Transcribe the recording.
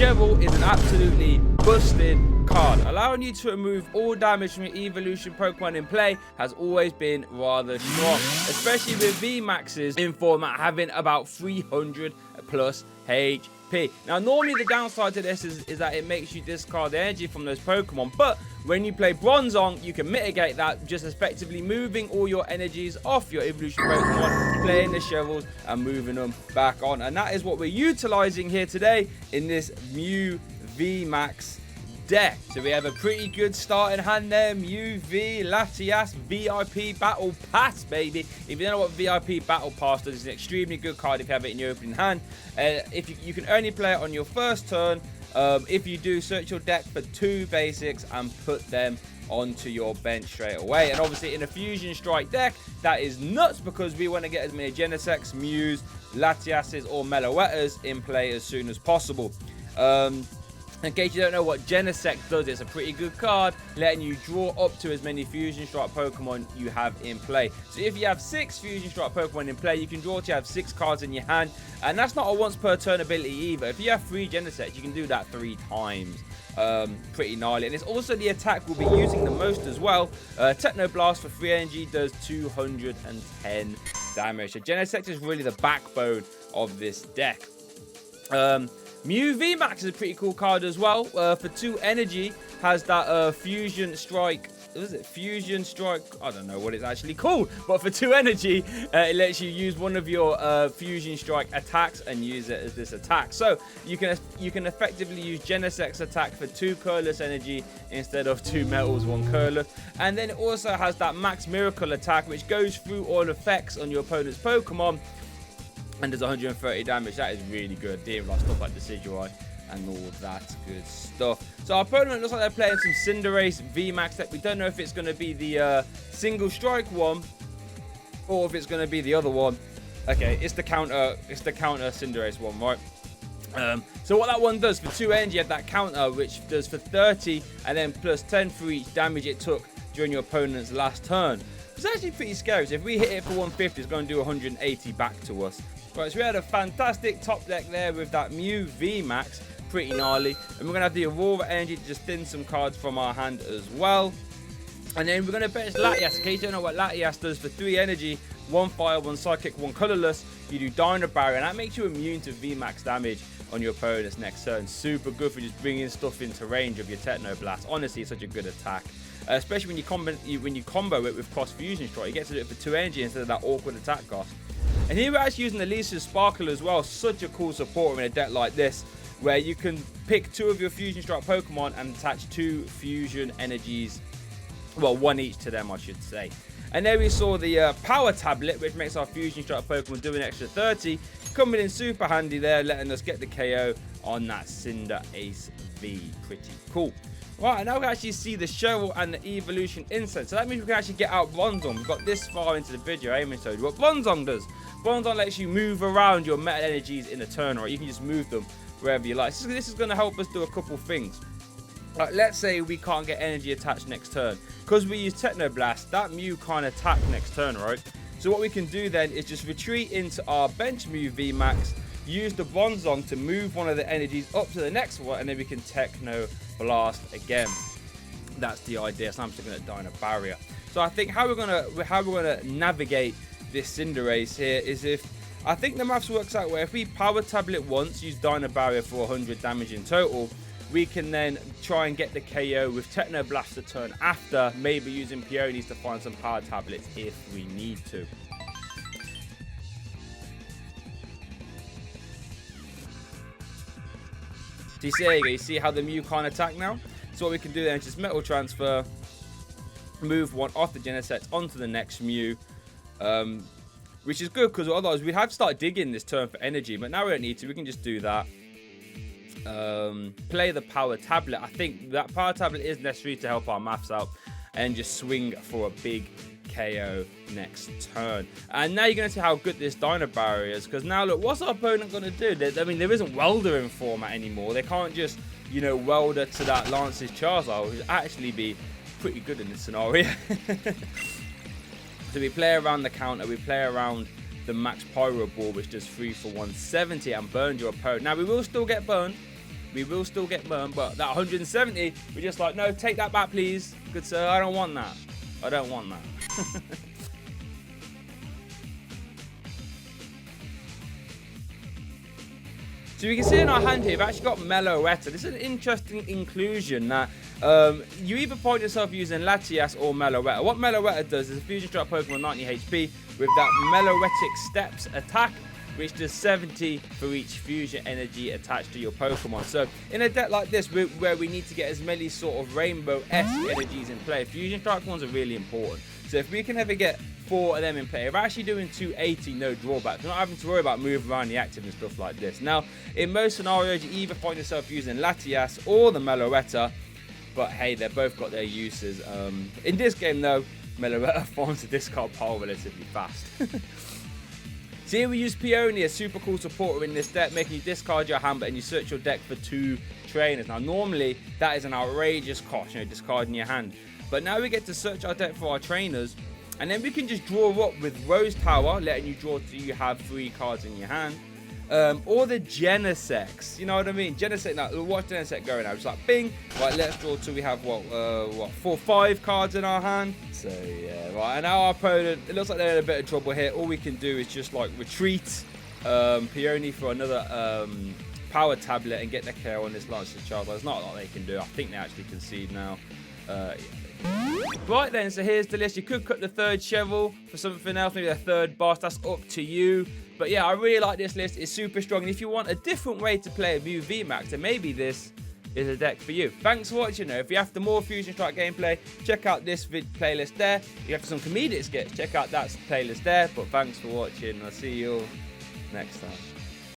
Cheryl is an absolutely busted card. Allowing you to remove all damage from your evolution Pokemon in play has always been rather strong, especially with VMAXs in format having about 300 plus HP. Now, normally the downside to this is that it makes you discard energy from those Pokemon, but when you play Bronzong, you can mitigate that just effectively moving all your energies off your evolution Pokemon, playing the Cheryls and moving them back on. And that is what we're utilizing here today in this Mew VMAX deck. So we have a pretty good start in hand there. Mew V Latias VIP Battle Pass, baby. If you don't know what VIP Battle Pass does, it's an extremely good card if you have it in your opening hand. If you can only play it on your first turn. If you do, search your deck for 2 basics and put them onto your bench straight away. And obviously in a Fusion Strike deck, that is nuts because we want to get as many Genesects, Mews, Latiases or Meloettas in play as soon as possible. In case you don't know what Genesect does, it's a pretty good card, letting you draw up to as many Fusion Strike Pokemon you have in play. So if you have 6 Fusion Strike Pokemon in play, you can draw to have 6 cards in your hand, and that's not a once per turn ability either. If you have 3 Genesects, you can do that 3 times. Pretty gnarly. And it's also the attack we'll be using the most as well. Techno Blast for 3 energy does 210 damage. So Genesect is really the backbone of this deck. Mew VMAX is a pretty cool card as well. For 2 energy, has that Fusion Strike. What is it? Fusion Strike. I don't know what it's actually called. But for 2 energy, it lets you use one of your Fusion Strike attacks and use it as this attack. So you can effectively use Genesect's attack for 2 colorless energy instead of 2 metals, 1 colorless. And then it also has that Max Miracle attack, which goes through all effects on your opponent's Pokemon and does 130 damage. That is really good. Dealing with stuff like Decidueye and all that good stuff. So our opponent looks like they're playing some Cinderace VMAX deck. We don't know if it's going to be the single strike one or if it's going to be the other one. Okay, it's the counter Cinderace one, right? So what that one does for 2 energy, you have that counter which does for 30 and then plus 10 for each damage it took during your opponent's last turn. It's actually pretty scary. So if we hit it for 150, it's going to do 180 back to us. Right, so we had a fantastic top deck there with that Mew VMAX, pretty gnarly. And we're going to have the Aurora Energy to just thin some cards from our hand as well. And then we're going to bench Latias. In case you don't know what Latias does, for 3 energy, 1 fire, 1 psychic, 1 colorless, you do Dino Barrier. And that makes you immune to VMAX damage on your opponent's next turn. Super good for just bringing stuff into range of your Techno Blast. Honestly, it's such a good attack. Especially when you combo it with Cross Fusion Strike. You get to do it for 2 energy instead of that awkward attack cost. And here we're actually using Elesa's Sparkle as well. Such a cool supporter in a deck like this, where you can pick 2 of your Fusion Strike Pokemon and attach 2 Fusion Energies. Well, 1 each to them, I should say. And there we saw the Power Tablet, which makes our Fusion Strike Pokemon do an extra 30. Coming in super handy there, letting us get the KO on that Cinderace V. Pretty cool. Right, now we can actually see the Cheryl and the Evolution Incense. So that means we can actually get out Bronzong. We've got this far into the video, I haven't showed you what Bronzong does. Bronzong lets you move around your metal energies in a turn, or you can just move them wherever you like. So this is going to help us do a couple things. Like, let's say we can't get energy attached next turn. Because we use Techno Blast, that Mew can't attack next turn, right? So what we can do then is just retreat into our bench Mew VMAX, use the Bronzong to move one of the energies up to the next one, and then we can Techno Blast again. That's the idea. So I'm just going to Dino Barrier. So I think how we're gonna navigate this Cinderace here is I think the maths works out where if we Power Tablet once, use Dino Barrier for 100 damage in total, we can then try and get the KO with Techno Blast the turn after, maybe using Peonies to find some Power Tablets if we need to. So there you go, you see how the Mew can't attack now? So what we can do then is just Metal Transfer, move 1 off the Genesect onto the next Mew, which is good because otherwise we'd have to start digging this turn for energy, but now we don't need to, we can just do that. Play the Power Tablet. I think that Power Tablet is necessary to help our maths out and just swing for a big KO next turn. And now you're going to see how good this Dino Barrier is, because now look, what's our opponent going to do? I mean, there isn't Welder in format anymore. They can't just, you know, Welder to that Lance's Charizard, which would actually be pretty good in this scenario. So we play around the counter, we play around the Max Pyro Ball, which does 3 for 170 and burns your opponent. Now we will still get burned, we will still get burned, but that 170, we're just like, no, take that back, please. Good sir, I don't want that. I don't want that. So you can see in our hand here, we've actually got Meloetta. This is an interesting inclusion that you either find yourself using Latias or Meloetta. What Meloetta does is a Fusion Strike Pokemon 90 HP with that Meloetic Steps attack, which does 70 for each fusion energy attached to your Pokemon. So in a deck like this, where we need to get as many sort of rainbow-esque energies in play, Fusion Strike ones are really important. So if we can ever get 4 of them in play, we're actually doing 280, no drawbacks. We're not having to worry about moving around the active and stuff like this. Now, in most scenarios, you either find yourself using Latias or the Meloetta, but hey, they've both got their uses. In this game, though, Meloetta finds the discard pile relatively fast. So here we use Peony, a super cool supporter in this deck, making you discard your hand, and you search your deck for 2 trainers. Now, normally, that is an outrageous cost, discarding your hand. But now we get to search our deck for our trainers, and then we can just draw up with Rose Tower, letting you draw till you have 3 cards in your hand. Or the Genesect, you know what I mean? Genesect, now watch Genesect going now. It's like, bing, right, let's draw till we have, what, 4, 5 cards in our hand. So, yeah, right, and now our opponent, it looks like they're in a bit of trouble here. All we can do is just, like, retreat Peony for another Power Tablet and get the care on this Latias Child. There's not a lot they can do. I think they actually concede now. Yeah. Right then, so here's the list. You could cut the 3rd Cheryl for something else, maybe the 3rd boss. That's up to you. But yeah, I really like this list. It's super strong. And if you want a different way to play a Mew VMAX, then maybe this is a deck for you. Thanks for watching. If you're after more Fusion Strike gameplay, check out this playlist there. If you're after some comedic skits, check out that playlist there. But thanks for watching. I'll see you all next time.